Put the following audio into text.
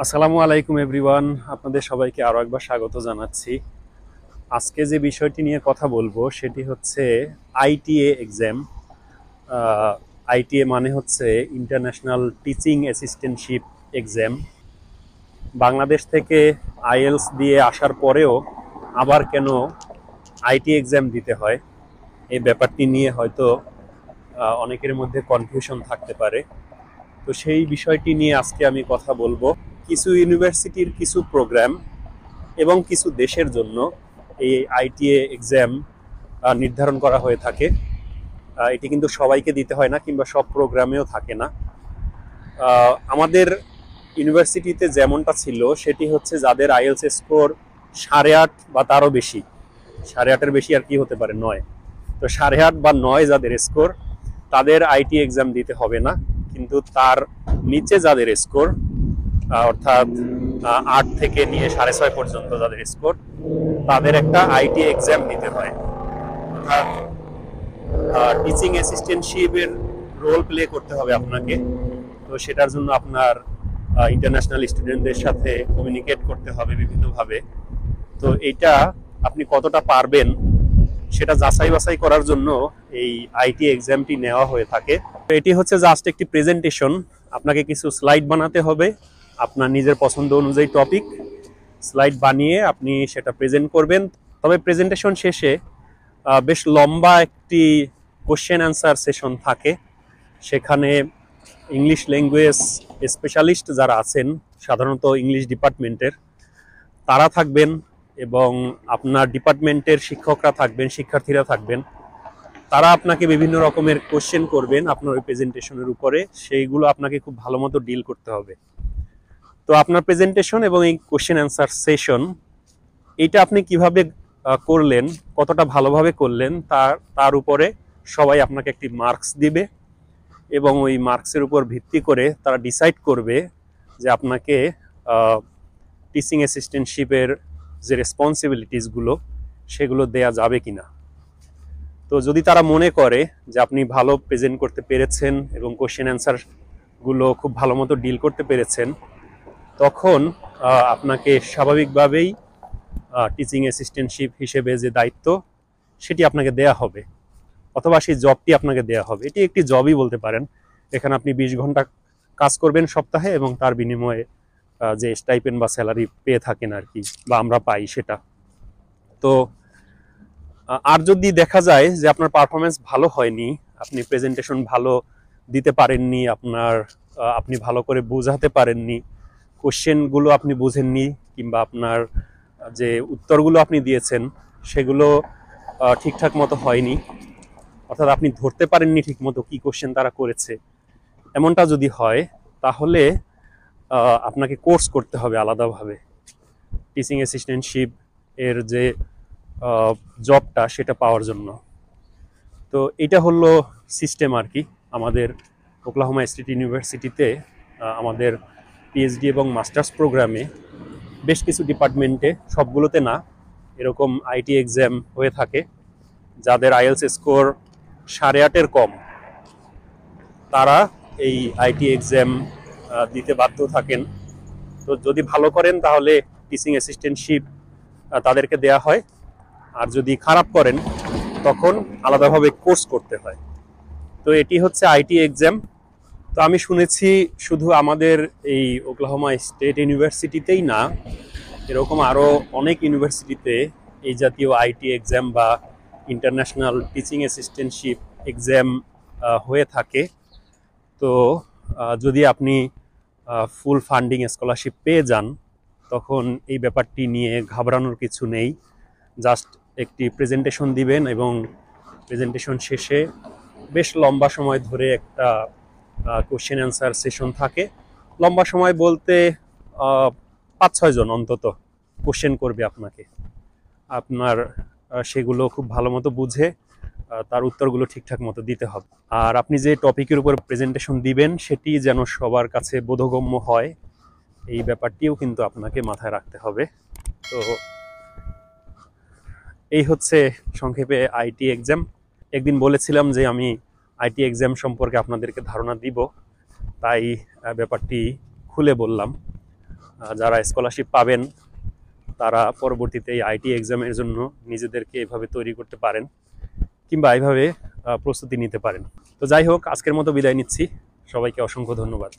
আসসালামু আলাইকুম এভরিওয়ান, আপনাদের সবাইকে আরো একবার স্বাগত জানাচ্ছি। আজকে যে বিষয়টি নিয়ে কথা বলবো সেটি হচ্ছে আইটিএ এক্সাম। আইটিএ মানে হচ্ছে international teaching assistantship exam. Bangladesh থেকে আইএলস দিয়ে আসার পরেও আবার কেন আইটি এক্সাম দিতে হয়, এই ব্যাপারটি নিয়ে হয়তো অনেকের মধ্যে কনফিউশন থাকতে পারে। তো সেই বিষয়টি নিয়ে আজকে আমি কথা বলবো। কিছু ইউনিভার্সিটির কিছু প্রোগ্রাম এবং কিছু দেশের জন্য এই আইটিএ এক্সাম নির্ধারণ করা হয়ে থাকে। এটি কিন্তু সবাইকে দিতে হয় না, কিংবা সব প্রোগ্রামেও থাকে না। আমাদের ইউনিভার্সিটিতে যেমনটা ছিল সেটি হচ্ছে যাদের আইএলস স্কোর 8.5 বা তারও বেশি, 8.5-এর বেশি আর কি হতে পারে, 9, তো 8.5 বা 9 যাদের স্কোর তাদের আইটি এক্সাম দিতে হবে না। কিন্তু তার নিচে যাদের স্কোর, অর্থাৎ 8 থেকে নিয়ে 6.5 পর্যন্ত যাদের স্কোর, তাদের একটা আইটি এক্সাম দিতে হয়। অর্থাৎ টিচিং অ্যাসিস্ট্যান্টশিপের রোল প্লে করতে হবে আপনাকে। তো সেটার জন্য আপনার ইন্টারন্যাশনাল স্টুডেন্টদের সাথে কমিউনিকেট করতে হবে বিভিন্নভাবে। তো এটা আপনি কতটা পারবেন সেটা যাচাই বাছাই করার জন্য এই আইটি এক্সামটি নেওয়া হয়ে থাকে। এটি হচ্ছে জাস্ট একটি প্রেজেন্টেশন। আপনাকে কিছু স্লাইড বানাতে হবে, আপনার নিজের পছন্দ অনুযায়ী টপিক স্লাইড বানিয়ে আপনি সেটা প্রেজেন্ট করবেন। তবে প্রেজেন্টেশন শেষে বেশ লম্বা একটি কোশ্চেন অ্যান্সার সেশন থাকে। সেখানে ইংলিশ ল্যাঙ্গুয়েজ স্পেশালিস্ট যারা আছেন, সাধারণত ইংলিশ ডিপার্টমেন্টের, তারা থাকবেন এবং আপনার ডিপার্টমেন্টের শিক্ষকরা থাকবেন, শিক্ষার্থীরা থাকবেন। তারা আপনাকে বিভিন্ন রকমের কোশ্চেন করবেন আপনার ওই প্রেজেন্টেশনের উপরে, সেইগুলো আপনাকে খুব ভালো মতো ডিল করতে হবে। তো আপনার প্রেজেন্টেশন এবং এই কোশ্চেন অ্যান্সার সেশন, এইটা আপনি কিভাবে করলেন, কতটা ভালোভাবে করলেন, তার উপরে সবাই আপনাকে একটি মার্কস দিবে এবং ওই মার্কসের উপর ভিত্তি করে তারা ডিসাইড করবে যে আপনাকে টিচিং অ্যাসিস্ট্যান্টশিপের যে রেসপন্সিবিলিটিসগুলো সেগুলো দেয়া যাবে কিনা। তো যদি তারা মনে করে যে আপনি ভালো প্রেজেন্ট করতে পেরেছেন এবং কোশ্চেন অ্যান্সারগুলো খুব ভালো মতো ডিল করতে পেরেছেন, তখন আপনাকে স্বাভাবিকভাবেই টিচিং অ্যাসিস্ট্যান্টশিপ হিসেবে যে দায়িত্ব সেটি আপনাকে দেয়া হবে, অথবা সেই জবটি আপনাকে দেয়া হবে। এটি একটি জবই বলতে পারেন। এখানে আপনি 20 ঘন্টা কাজ করবেন সপ্তাহে এবং তার বিনিময়ে যে স্টাইপেন্ড বা স্যালারি পেয়ে থাকেন আর কি, বা আমরা পাই সেটা। তো আর যদি দেখা যায় যে আপনার পারফরমেন্স ভালো হয়নি, আপনি প্রেজেন্টেশন ভালো দিতে পারেননি, আপনি ভালো করে বোঝাতে পারেননি, কোশ্চেনগুলো আপনি বুঝেননি, কিংবা আপনার যে উত্তরগুলো আপনি দিয়েছেন সেগুলো ঠিকঠাক মতো হয়নি, অর্থাৎ আপনি ধরতে পারেননি ঠিক মতো কি কোশ্চেন তারা করেছে, এমনটা যদি হয়, তাহলে আপনাকে কোর্স করতে হবে আলাদাভাবে টিচিং অ্যাসিস্ট্যান্টশিপ এর যে জবটা সেটা পাওয়ার জন্য। তো এটা হলো সিস্টেম আর কি। আমাদের ওকলাহোমা স্টেট ইউনিভার্সিটিতে আমাদের পিএইচডি এবং মাস্টার্স প্রোগ্রামে বেশ কিছু ডিপার্টমেন্টে, সবগুলোতে না, এরকম আইটি এক্সাম হয়ে থাকে। যাদের আইএলস স্কোর 8.5-এর কম, তারা এই আইটি এক্সাম দিতে বাধ্য থাকেন। তো যদি ভালো করেন তাহলে টিচিং অ্যাসিস্ট্যান্টশিপ তাদেরকে দেয়া হয়, আর যদি খারাপ করেন তখন আলাদাভাবে কোর্স করতে হয়। তো এটি হচ্ছে আইটি এক্সাম। তো আমি শুনেছি শুধু আমাদের এই ওকলাহোমা স্টেট ইউনিভার্সিটিতেই না, এরকম আরও অনেক ইউনিভার্সিটিতে এই জাতীয় আইটি এক্সাম বা ইন্টারন্যাশনাল টিচিং অ্যাসিস্ট্যান্টশিপ এক্সাম হয়ে থাকে। তো যদি আপনি ফুল ফান্ডিং স্কলারশিপ পেয়ে যান, তখন এই ব্যাপারটি নিয়ে ঘাবড়ানোর কিছু নেই। জাস্ট একটি প্রেজেন্টেশন দিবেন এবং প্রেজেন্টেশন শেষে বেশ লম্বা সময় ধরে একটা কোশ্চেন অ্যান্সার সেশন থাকে। লম্বা সময় বলতে 5-6 জন অন্তত কোশ্চেন করবে আপনাকে। আপনার সেগুলো খুব ভালো মতো বুঝে তার উত্তরগুলো ঠিকঠাক মতো দিতে হবে। আর আপনি যে টপিকের উপর প্রেজেন্টেশন দিবেন সেটি যেন সবার কাছে বোধগম্য হয়, এই ব্যাপারটিও কিন্তু আপনাকে মাথায় রাখতে হবে। তো এই হচ্ছে সংক্ষেপে আইটি এক্সাম। একদিন বলেছিলাম যে আমি আইটি এক্সাম সম্পর্কে আপনাদেরকে ধারণা দিব, তাই ব্যাপারটি খুলে বললাম। যারা স্কলারশিপ পাবেন তারা পরবর্তীতে এই আইটি এক্সামের জন্য নিজেদেরকে এভাবে তৈরি করতে পারেন কিংবা এইভাবে প্রস্তুতি নিতে পারেন। তো যাই হোক, আজকের মতো বিদায় নিচ্ছি। সবাইকে অসংখ্য ধন্যবাদ।